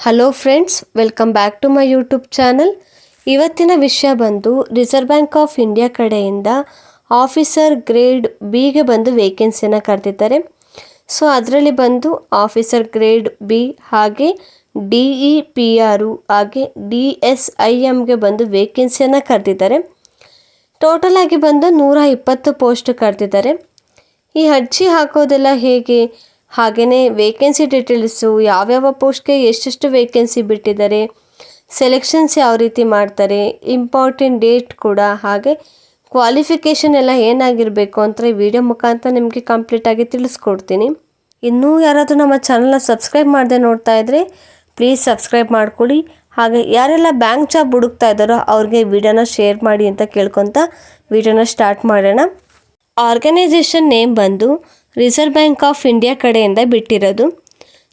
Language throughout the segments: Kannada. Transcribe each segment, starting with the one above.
Hello friends, welcome back to my YouTube channel. ಇವತ್ತಿನ ವಿಷಯ ಬಂದು ರಿಸರ್ವ್ ಬ್ಯಾಂಕ್ ಆಫ್ ಇಂಡಿಯಾ ಕಡೆಯಿಂದ ಆಫೀಸರ್ ಗ್ರೇಡ್ ಬಿಗೆ ಬಂದು ವೇಕೆನ್ಸಿನ ಕರೆದಿದ್ದಾರೆ. ಸೊ ಅದರಲ್ಲಿ ಬಂದು ಆಫೀಸರ್ ಗ್ರೇಡ್ ಬಿ ಹಾಗೆ DEPR ಹಾಗೆ DSIMಗೆ ಬಂದು ವೇಕೆನ್ಸಿಯನ್ನು ಕರೆದಿದ್ದಾರೆ. ಟೋಟಲ್ ಆಗಿ ಬಂದು 120 ಪೋಸ್ಟ್ ಕರೆದಿದ್ದಾರೆ. ಈ ಅರ್ಜಿ ಹಾಕೋದೆಲ್ಲ ಹೇಗೆ, ಹಾಗೆಯೇ ವೇಕೆನ್ಸಿ ಡೀಟೇಲ್ಸು, ಯಾವ್ಯಾವ ಪೋಸ್ಟ್ಗೆ ಎಷ್ಟೆಷ್ಟು ವೇಕೆನ್ಸಿ ಬಿಟ್ಟಿದ್ದಾರೆ, ಸೆಲೆಕ್ಷನ್ಸ್ ಯಾವ ರೀತಿ ಮಾಡ್ತಾರೆ, ಇಂಪಾರ್ಟೆಂಟ್ ಡೇಟ್ ಕೂಡ, ಹಾಗೆ ಕ್ವಾಲಿಫಿಕೇಷನ್ ಎಲ್ಲ ಏನಾಗಿರಬೇಕು ಅಂತ ಈ ವಿಡಿಯೋ ಮುಖಾಂತರ ನಿಮಗೆ ಕಂಪ್ಲೀಟಾಗಿ ತಿಳಿಸ್ಕೊಡ್ತೀನಿ. ಇನ್ನೂ ಯಾರಾದರೂ ನಮ್ಮ ಚಾನಲ್ನ ಸಬ್ಸ್ಕ್ರೈಬ್ ಮಾಡದೆ ನೋಡ್ತಾ ಇದ್ದರೆ ಪ್ಲೀಸ್ ಸಬ್ಸ್ಕ್ರೈಬ್ ಮಾಡ್ಕೊಳ್ಳಿ. ಹಾಗೆ ಯಾರೆಲ್ಲ ಬ್ಯಾಂಕ್ ಜಾಬ್ ಹುಡುಕ್ತಾ ಇದ್ದಾರೋ ಅವ್ರಿಗೆ ವಿಡಿಯೋನ ಶೇರ್ ಮಾಡಿ ಅಂತ ಕೇಳ್ಕೊತ ವಿಡಿಯೋನ ಸ್ಟಾರ್ಟ್ ಮಾಡೋಣ. ಆರ್ಗನೈಸೇಷನ್ ನೇಮ್ ಬಂದು ರಿಸರ್ವ್ ಬ್ಯಾಂಕ್ ಆಫ್ ಇಂಡಿಯಾ ಕಡೆಯಿಂದ ಬಿಟ್ಟಿರೋದು.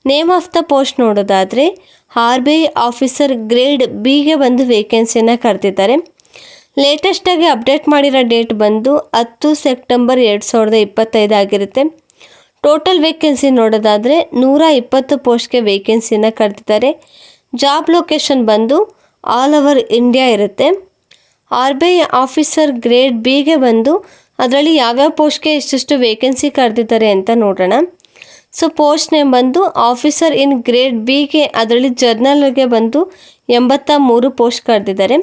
ನೇಮ್ ಆಫ್ ದ ಪೋಸ್ಟ್ ನೋಡೋದಾದರೆ RBI ಆಫೀಸರ್ ಗ್ರೇಡ್ ಬಿಗೆ ಬಂದು ವೇಕೆನ್ಸಿಯನ್ನು ಕರೆದಿದ್ದಾರೆ. ಲೇಟೆಸ್ಟಾಗಿ ಅಪ್ಡೇಟ್ ಮಾಡಿರೋ ಡೇಟ್ ಬಂದು 10 ಸೆಪ್ಟೆಂಬರ್ 2025 ಆಗಿರುತ್ತೆ. ಟೋಟಲ್ ವೇಕೆನ್ಸಿ ನೋಡೋದಾದರೆ 120 ಪೋಸ್ಟ್ಗೆ ವೇಕೆನ್ಸಿನ ಕರೆದಿದ್ದಾರೆ. ಜಾಬ್ ಲೊಕೇಶನ್ ಬಂದು ಆಲ್ ಓವರ್ ಇಂಡಿಯಾ ಇರುತ್ತೆ. RBI ಆಫೀಸರ್ ಗ್ರೇಡ್ ಬಿಗೆ ಬಂದು ಅದರಲ್ಲಿ ಯಾವ್ಯಾವ ಪೋಸ್ಟ್ಗೆ ಎಷ್ಟೆಷ್ಟು ವೇಕೆನ್ಸಿ ಕರೆದಿದ್ದಾರೆ ಅಂತ ನೋಡೋಣ. ಸೊ ಪೋಸ್ಟ್ ನೇಮ್ ಬಂದು ಆಫೀಸರ್ ಇನ್ ಗ್ರೇಡ್ ಬಿಗೆ ಅದರಲ್ಲಿ ಜರ್ನಲ್ಗೆ ಬಂದು 83 ಪೋಸ್ಟ್ ಕರೆದಿದ್ದಾರೆ.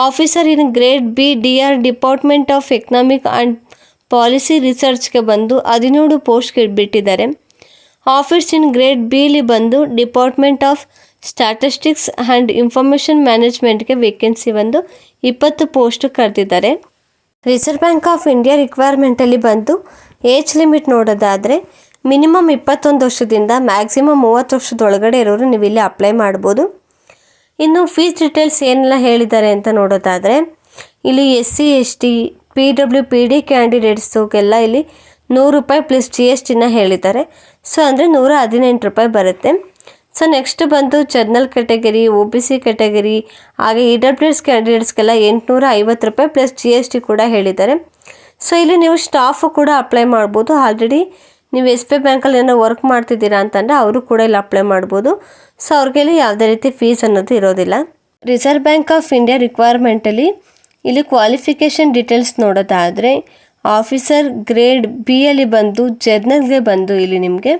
Officer in grade B DR department of economic and policy ರಿಸರ್ಚ್ಗೆ ಬಂದು 17 ಪೋಸ್ಟ್ ಬಿಟ್ಟಿದ್ದಾರೆ. ಆಫೀಸ್ ಇನ್ ಗ್ರೇಡ್ ಬಿಲಿ ಬಂದು department of statistics and information ಮ್ಯಾನೇಜ್ಮೆಂಟ್ಗೆ ವೇಕೆನ್ಸಿ ಬಂದು 20 ಪೋಸ್ಟ್ ಕರೆದಿದ್ದಾರೆ. ರಿಸರ್ವ್ ಬ್ಯಾಂಕ್ ಆಫ್ ಇಂಡಿಯಾ ರಿಕ್ವೈರ್ಮೆಂಟಲ್ಲಿ ಬಂದು ಏಜ್ ಲಿಮಿಟ್ ನೋಡೋದಾದರೆ ಮಿನಿಮಮ್ 21 ವರ್ಷದಿಂದ ಮ್ಯಾಕ್ಸಿಮಮ್ 30 ವರ್ಷದೊಳಗಡೆ ಇರೋರು ನೀವು ಇಲ್ಲಿ ಅಪ್ಲೈ ಮಾಡ್ಬೋದು. ಇನ್ನು ಫೀಸ್ ಡೀಟೇಲ್ಸ್ ಏನೆಲ್ಲ ಹೇಳಿದ್ದಾರೆ ಅಂತ ನೋಡೋದಾದರೆ ಇಲ್ಲಿ SC ST PWPD ಕ್ಯಾಂಡಿಡೇಟ್ಸ್ಗೆಲ್ಲ ಇಲ್ಲಿ ₹100 ಪ್ಲಸ್ GSTನ ಹೇಳಿದ್ದಾರೆ. ಸೊ ಅಂದರೆ ₹118 ಬರುತ್ತೆ. ಸೊ ನೆಕ್ಸ್ಟ್ ಬಂದು ಜನರಲ್ ಕ್ಯಾಟಗರಿ, OBC ಕ್ಯಾಟಗರಿ ಹಾಗೆ EWS ಕ್ಯಾಂಡಿಡೇಟ್ಸ್ಗೆಲ್ಲ ₹850 ಪ್ಲಸ್ GST ಕೂಡ ಹೇಳಿದ್ದಾರೆ. ಸೊ ಇಲ್ಲಿ ನೀವು ಸ್ಟಾಫು ಕೂಡ ಅಪ್ಲೈ ಮಾಡ್ಬೋದು. ಆಲ್ರೆಡಿ ನೀವು SBI ಬ್ಯಾಂಕಲ್ಲಿ ಏನೋ ವರ್ಕ್ ಮಾಡ್ತಿದ್ದೀರಾ ಅಂತಂದರೆ ಅವರು ಕೂಡ ಇಲ್ಲಿ ಅಪ್ಲೈ ಮಾಡ್ಬೋದು. ಸೊ ಅವ್ರಿಗೆಲ್ಲಿ ಯಾವುದೇ ರೀತಿ ಫೀಸ್ ಅನ್ನೋದು ಇರೋದಿಲ್ಲ. ರಿಸರ್ವ್ ಬ್ಯಾಂಕ್ ಆಫ್ ಇಂಡಿಯಾ ರಿಕ್ವೈರ್ಮೆಂಟಲ್ಲಿ ಇಲ್ಲಿ ಕ್ವಾಲಿಫಿಕೇಷನ್ ಡೀಟೇಲ್ಸ್ ನೋಡೋದಾದರೆ ಆಫೀಸರ್ ಗ್ರೇಡ್ ಬಿಯಲ್ಲಿ ಬಂದು ಜರ್ನಲ್ಗೆ ಬಂದು ಇಲ್ಲಿ ನಿಮಗೆ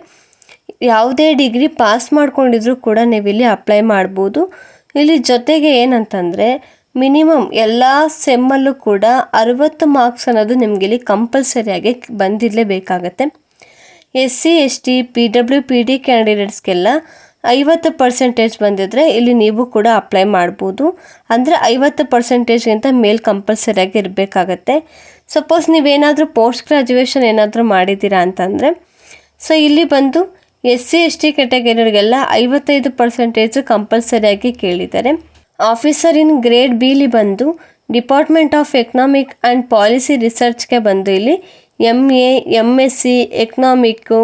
ಯಾವುದೇ ಡಿಗ್ರಿ ಪಾಸ್ ಮಾಡ್ಕೊಂಡಿದ್ರು ಕೂಡ ನೀವು ಇಲ್ಲಿ ಅಪ್ಲೈ ಮಾಡ್ಬೋದು. ಇಲ್ಲಿ ಜೊತೆಗೆ ಏನಂತಂದರೆ ಮಿನಿಮಮ್ ಎಲ್ಲ ಸೆಮ್ಮಲ್ಲೂ ಕೂಡ 60 ಮಾರ್ಕ್ಸ್ ಅನ್ನೋದು ನಿಮಗೆ ಇಲ್ಲಿ ಕಂಪಲ್ಸರಿಯಾಗಿ ಬಂದಿರಲೇಬೇಕಾಗತ್ತೆ. SC ST PWPD ಕ್ಯಾಂಡಿಡೇಟ್ಸ್ಗೆಲ್ಲ 50% ಬಂದಿದ್ರೆ ಇಲ್ಲಿ ನೀವು ಕೂಡ ಅಪ್ಲೈ ಮಾಡ್ಬೋದು. ಅಂದರೆ 50%ಗಿಂತ ಮೇಲೆ ಕಂಪಲ್ಸರಿಯಾಗಿ ಇರಬೇಕಾಗತ್ತೆ. ಸಪೋಸ್ ನೀವೇನಾದರೂ ಪೋಸ್ಟ್ ಗ್ರ್ಯಾಜುಯೇಷನ್ ಏನಾದರೂ ಮಾಡಿದ್ದೀರಾ ಅಂತಂದರೆ ಸೊ ಇಲ್ಲಿ ಬಂದು SC ST ಕ್ಯಾಟಗರಿಗಳಿಗೆಲ್ಲ 55% ಕಂಪಲ್ಸರಿಯಾಗಿ ಕೇಳಿದ್ದಾರೆ. ಆಫೀಸರ್ ಇನ್ ಗ್ರೇಡ್ ಬಿಲಿ ಬಂದು department of economic and policy ರಿಸರ್ಚ್ಗೆ ಬಂದು ಇಲ್ಲಿ MA MSc ಎಕನಾಮಿಕ್ಕು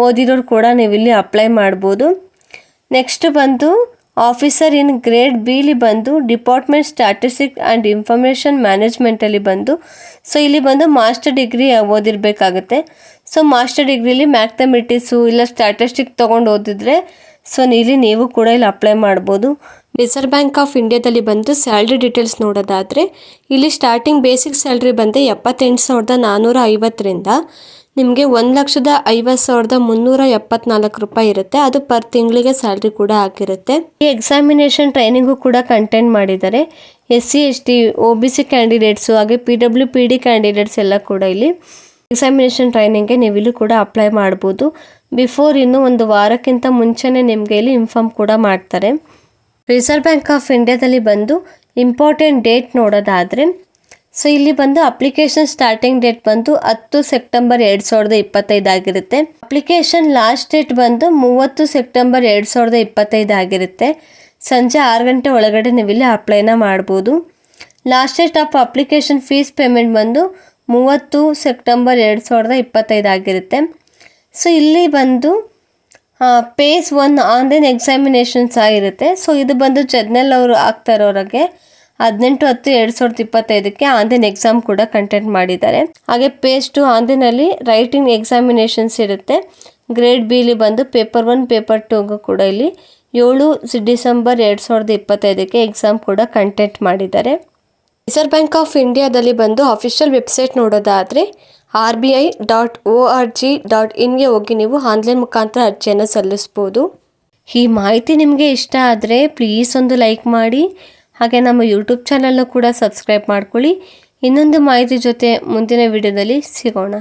ಓದಿರೋರು ಕೂಡ ನೀವು ಇಲ್ಲಿ ಅಪ್ಲೈ ಮಾಡ್ಬೋದು. ನೆಕ್ಸ್ಟ್ ಬಂದು ಆಫೀಸರ್ ಇನ್ ಗ್ರೇಡ್ ಬಿಲಿ ಬಂದು ಡಿಪಾರ್ಟ್ಮೆಂಟ್ ಸ್ಟ್ಯಾಟಿಸ್ಟಿಕ್ಸ್ ಆ್ಯಂಡ್ ಇನ್ಫಾರ್ಮೇಷನ್ ಮ್ಯಾನೇಜ್ಮೆಂಟಲ್ಲಿ ಬಂದು ಸೊ ಇಲ್ಲಿ ಬಂದು ಮಾಸ್ಟರ್ ಡಿಗ್ರಿ ಓದಿರಬೇಕಾಗುತ್ತೆ. ಸೊ ಮಾಸ್ಟರ್ ಡಿಗ್ರಿಲಿ ಮ್ಯಾಥಮೆಟಿಕ್ಸು ಇಲ್ಲ ಸ್ಟ್ಯಾಟಿಸ್ಟಿಕ್ ತೊಗೊಂಡು ಓದಿದ್ರೆ ಸೊ ಇಲ್ಲಿ ನೀವು ಕೂಡ ಇಲ್ಲಿ ಅಪ್ಲೈ ಮಾಡ್ಬೋದು. ರಿಸರ್ವ್ ಬ್ಯಾಂಕ್ ಆಫ್ ಇಂಡಿಯಾದಲ್ಲಿ ಬಂದು ಸ್ಯಾಲ್ರಿ ಡೀಟೇಲ್ಸ್ ನೋಡೋದಾದರೆ ಇಲ್ಲಿ ಸ್ಟಾರ್ಟಿಂಗ್ ಬೇಸಿಕ್ ಸ್ಯಾಲ್ರಿ ಬಂದು 78,450ರಿಂದ ನಿಮಗೆ 1,50,374 ಇರುತ್ತೆ. ಅದು ಪರ್ ತಿಂಗಳಿಗೆ ಸ್ಯಾಲ್ರಿ ಕೂಡ ಆಗಿರುತ್ತೆ. ಈ ಎಕ್ಸಾಮಿನೇಷನ್ ಟ್ರೈನಿಂಗು ಕೂಡ ಕಂಟೆಂಟ್ ಮಾಡಿದ್ದಾರೆ. SC ST OBC ಕ್ಯಾಂಡಿಡೇಟ್ಸು ಹಾಗೆ PWPD ಕ್ಯಾಂಡಿಡೇಟ್ಸ್ ಎಲ್ಲ ಕೂಡ ಇಲ್ಲಿ ಎಕ್ಸಾಮಿನೇಷನ್ ಟ್ರೈನಿಂಗ್ಗೆ ನೀವು ಇಲ್ಲಿ ಕೂಡ ಅಪ್ಲೈ ಮಾಡ್ಬೋದು. ಬಿಫೋರ್ ಇನ್ನೂ ಒಂದು ವಾರಕ್ಕಿಂತ ಮುಂಚೆನೇ ನಿಮಗೆ ಇಲ್ಲಿ ಇನ್ಫಾರ್ಮ್ ಕೂಡ ಮಾಡ್ತಾರೆ. ರಿಸರ್ವ್ ಬ್ಯಾಂಕ್ ಆಫ್ ಇಂಡಿಯಾದಲ್ಲಿ ಬಂದು ಇಂಪಾರ್ಟೆಂಟ್ ಡೇಟ್ ನೋಡೋದಾದರೆ ಸೊ ಇಲ್ಲಿ ಬಂದು ಅಪ್ಲಿಕೇಶನ್ ಸ್ಟಾರ್ಟಿಂಗ್ ಡೇಟ್ ಬಂದು 10 ಸೆಪ್ಟೆಂಬರ್ 2025 ಆಗಿರುತ್ತೆ. ಅಪ್ಲಿಕೇಶನ್ ಲಾಸ್ಟ್ ಡೇಟ್ ಬಂದು 30 ಸೆಪ್ಟೆಂಬರ್ 2025 ಆಗಿರುತ್ತೆ. ಸಂಜೆ 6 ಗಂಟೆ ಒಳಗಡೆ ನೀವು ಇಲ್ಲಿ ಅಪ್ಲೈನ ಮಾಡ್ಬೋದು. Last date of application fees payment ಬಂದು 30 ಸೆಪ್ಟೆಂಬರ್ 2025 ಆಗಿರುತ್ತೆ. ಸೊ ಇಲ್ಲಿ ಬಂದು ಪೇಸ್ 1 ಆನ್ಲೈನ್ ಎಕ್ಸಾಮಿನೇಷನ್ಸ್ ಆಗಿರುತ್ತೆ. ಸೊ ಇದು ಬಂದು ಜರ್ನಲ್ ಅವರು ಆಗ್ತಾ ಇರೋರಿಗೆ 18/10/2025ಕ್ಕೆ ಆನ್ಲೈನ್ ಎಕ್ಸಾಮ್ ಕೂಡ ಕಂಟೆಂಟ್ ಮಾಡಿದ್ದಾರೆ. ಹಾಗೆ ಪೇಸ್ 2 ಆನ್ಲೈನಲ್ಲಿ ರೈಟಿಂಗ್ ಎಕ್ಸಾಮಿನೇಷನ್ಸ್ ಇರುತ್ತೆ. ಗ್ರೇಡ್ ಬಿಲಿ ಬಂದು ಪೇಪರ್ 1 ಪೇಪರ್ 2 ಕೂಡ ಇಲ್ಲಿ 7 ಡಿಸೆಂಬರ್ 2025ಕ್ಕೆ ಎಕ್ಸಾಮ್ ಕೂಡ ಕಂಟೆಕ್ಟ್ ಮಾಡಿದ್ದಾರೆ. ರಿಸರ್ವ್ ಬ್ಯಾಂಕ್ ಆಫ್ ಇಂಡಿಯಾದಲ್ಲಿ ಬಂದು ಅಫಿಷಿಯಲ್ ವೆಬ್ಸೈಟ್ ನೋಡೋದಾದರೆ RBI.org.in ಹೋಗಿ ನೀವು ಆನ್ಲೈನ್ ಮುಖಾಂತರ ಅರ್ಜಿಯನ್ನು ಸಲ್ಲಿಸ್ಬೋದು. ಈ ಮಾಹಿತಿ ನಿಮಗೆ ಇಷ್ಟ ಆದರೆ ಪ್ಲೀಸ್ ಒಂದು ಲೈಕ್ ಮಾಡಿ, ಹಾಗೆ ನಮ್ಮ ಯೂಟ್ಯೂಬ್ ಚಾನಲ್ನ ಕೂಡ ಸಬ್ಸ್ಕ್ರೈಬ್ ಮಾಡ್ಕೊಳ್ಳಿ. ಇನ್ನೊಂದು ಮಾಹಿತಿ ಜೊತೆ ಮುಂದಿನ ವಿಡಿಯೋದಲ್ಲಿ ಸಿಗೋಣ.